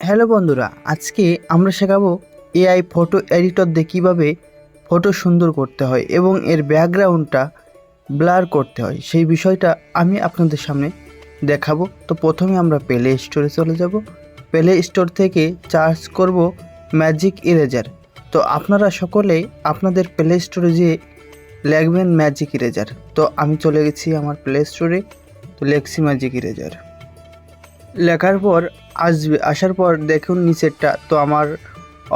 Hello বন্ধুরা, আজকে আমরা শেখাবো এআই ফটো এডিটর দিয়ে কীভাবে ফটো সুন্দর করতে হয় এবং এর ব্যাকগ্রাউন্ডটা ব্লার করতে হয় সেই বিষয়টা আমি আপনাদের সামনে দেখাবো। তো প্রথমে আমরা প্লে স্টোরে চলে যাব। প্লে স্টোর থেকে সার্চ করব ম্যাজিক ইরেজার। তো আপনারা সকলেই আপনাদের প্লে স্টোরে যেয়ে লিখবেন ম্যাজিক ইরেজার। তো আমি চলে গেছি আমার প্লে স্টোরে, তো লিখছি ম্যাজিক ইরেজার। লেখার পর আসার পর দেখুন নিচেরটা, তো আমার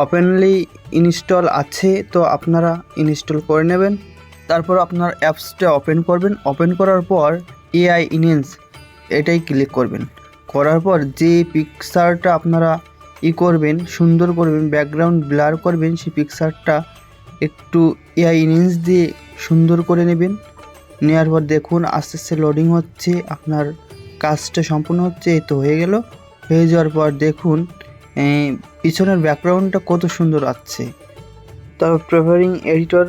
ওপেনলি ইনস্টল আছে, তো আপনারা ইনস্টল করে নেবেন। তারপর আপনার অ্যাপসটা ওপেন করবেন। ওপেন করার পর এআই ইনহ্যান্স এটাই ক্লিক করবেন। করার পর যে পিকচারটা আপনারা করবেন, সুন্দর করবেন, ব্যাকগ্রাউন্ড ব্লার করবেন, সেই পিকচারটা একটু এআই ইনহ্যান্স দিয়ে সুন্দর করে নেবেন। নেওয়ার পর দেখুন আস্তে আস্তে লোডিং হচ্ছে, আপনার কাজটা সম্পূর্ণ হচ্ছে। এই তো হয়ে গেল। হয়ে যাওয়ার পর দেখুন পিছনের ব্যাকগ্রাউন্ডটা কত সুন্দর আসছে। তারপর প্রেফারিং এডিটর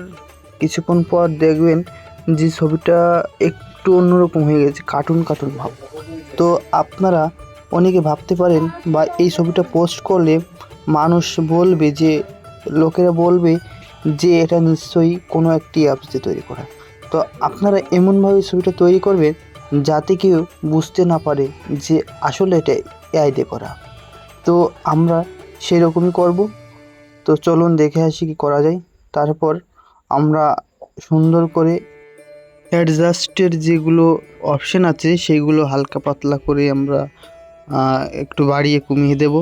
কিছুক্ষণ পর দেখবেন যে ছবিটা একটু অন্যরকম হয়ে গেছে, কার্টুন কার্টুন ভাব। তো আপনারা অনেকে ভাবতে পারেন বা এই ছবিটা পোস্ট করলে মানুষ বলবে, যে লোকেরা বলবে যে এটা নিশ্চয়ই কোনো একটি অ্যাপস দিয়ে তৈরি করা। তো আপনারা এমনভাবে ছবিটা তৈরি করবেন যাতে কেউ বুঝতে না পারে যে আসলে এটা এআই দিয়ে করা। তো আমরা সেই রকমই করব। তো চলুন দেখে আসি কি করা যায়। তারপর আমরা সুন্দর করে অ্যাডজাস্টের যেগুলো অপশান আছে সেইগুলো হালকা পাতলা করে আমরা একটু বাড়িয়ে কমিয়ে দেব।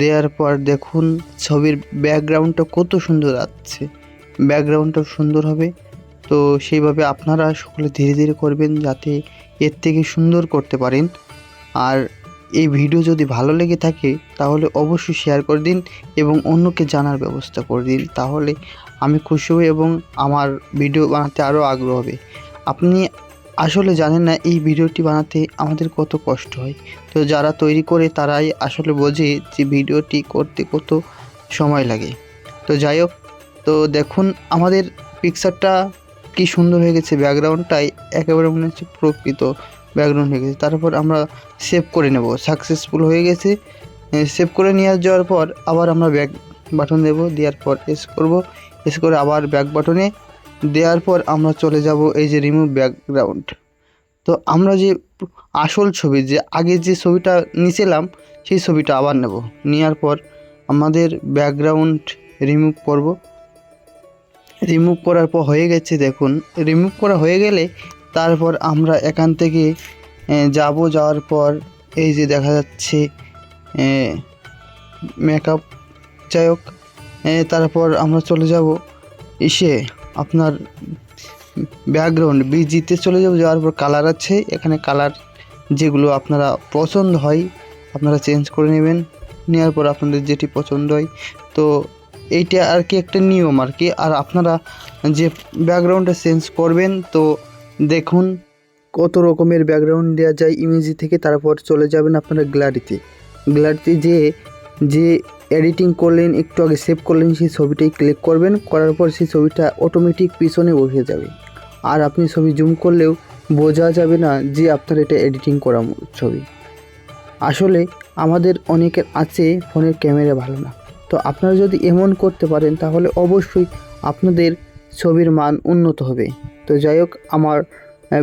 দেওয়ার পর দেখুন ছবির ব্যাকগ্রাউন্ডটা কত সুন্দর আসছে, ব্যাকগ্রাউন্ডটা সুন্দর হবে। তো সেইভাবে আপনারা সকলে ধীরে ধীরে করবেন যাতে এর থেকে সুন্দর করতে পারেন। আর এই ভিডিও যদি ভালো লেগে থাকে তাহলে অবশ্যই শেয়ার করে দিন এবং অন্যকে জানার ব্যবস্থা করে দিন, তাহলে আমি খুশি হই এবং আমার ভিডিও বানাতে আরও আগ্রহ হবে। আপনি আসলে জানেন না এই ভিডিওটি বানাতে আমাদের কত কষ্ট হয়। তো যারা তৈরি করে তারাই আসলে বোঝে যে ভিডিওটি করতে কত সময় লাগে। তো যাই হোক, তো দেখুন আমাদের পিকচারটা কি সুন্দর হয়ে গেছে, ব্যাকগ্রাউন্ডটাই একেবারে মনে হচ্ছে প্রকৃত ব্যাকগ্রাউন্ড হয়ে গেছে। তারপর আমরা সেভ করে নেব, সাকসেসফুল হয়ে গেছে। সেভ করে নিয়ে যাওয়ার পর আবার আমরা ব্যাক বাটন দেব, দেওয়ার পর এস করব, এস করে আবার ব্যাক বাটনে দেওয়ার পর আমরা চলে যাব এই যে রিমুভ ব্যাকগ্রাউন্ড। তো আমরা যে আসল ছবি, যে আগে যে ছবিটা নিয়েছিলাম সেই ছবিটা আবার নেব। নেওয়ার পর আমাদের ব্যাকগ্রাউন্ড রিমুভ করব। রিমুভ করার পর হয়ে গেছে, দেখুন রিমুভ করা হয়ে গেলে তারপর আমরা এখান থেকে যাওয়ার পর এই যে দেখা যাচ্ছে মেকআপ। যাই হোক, তারপর আমরা চলে যাব আপনার ব্যাকগ্রাউন্ড বিজিতে চলে যাওয়ার পর কালার আছে, এখানে কালার যেগুলো আপনারা পছন্দ হয় আপনারা চেঞ্জ করে নেবেন। নেওয়ার পর আপনাদের যেটি পছন্দ হয়, তো এইটা আর কি একটা নিয়ম আর কি। আর আপনারা যে ব্যাকগ্রাউন্ডটা চেঞ্জ করবেন, তো দেখুন কত রকমের ব্যাকগ্রাউন্ড দেওয়া যায় ইমেজি থেকে। তারপর চলে যাবেন আপনারা গ্যালারিতে। গ্যালারিতে যে এডিটিং করলেন, একটু আগে সেভ করলেন, সেই ছবিটাই ক্লিক করবেন। করার পর সেই ছবিটা অটোমেটিক পিছনে বসে যাবে, আর আপনি ছবি জুম করলেও বোঝা যাবে না যে আপনার এটা এডিটিং করা ছবি। আসলে আমাদের অনেকের আছে ফোনের ক্যামেরা ভালো না, তো আপনারা যদি এমন করতে পারেন তাহলে অবশ্যই আপনাদের ছবির মান উন্নত হবে। তো যাই হোক, আমার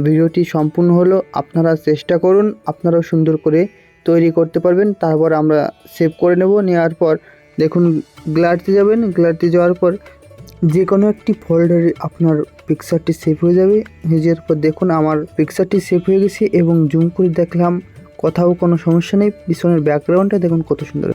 ভিডিওটি সম্পূর্ণ হলো। আপনারা চেষ্টা করুন, আপনারাও সুন্দর করে তৈরি করতে পারবেন। তারপর আমরা সেভ করে নেব। নেওয়ার পর দেখুন গ্যালারিতে যাবেন। গ্যালারিতে যাওয়ার পর যে কোনো একটি ফোল্ডারে আপনার পিকচারটি সেভ হয়ে যাবে। হয়ে যাওয়ার পর দেখুন আমার পিকচারটি সেভ হয়ে গেছে এবং জুম করে দেখলাম কোথাও কোনো সমস্যা নেই। পিছনের ব্যাকগ্রাউন্ডটা দেখুন কত সুন্দর।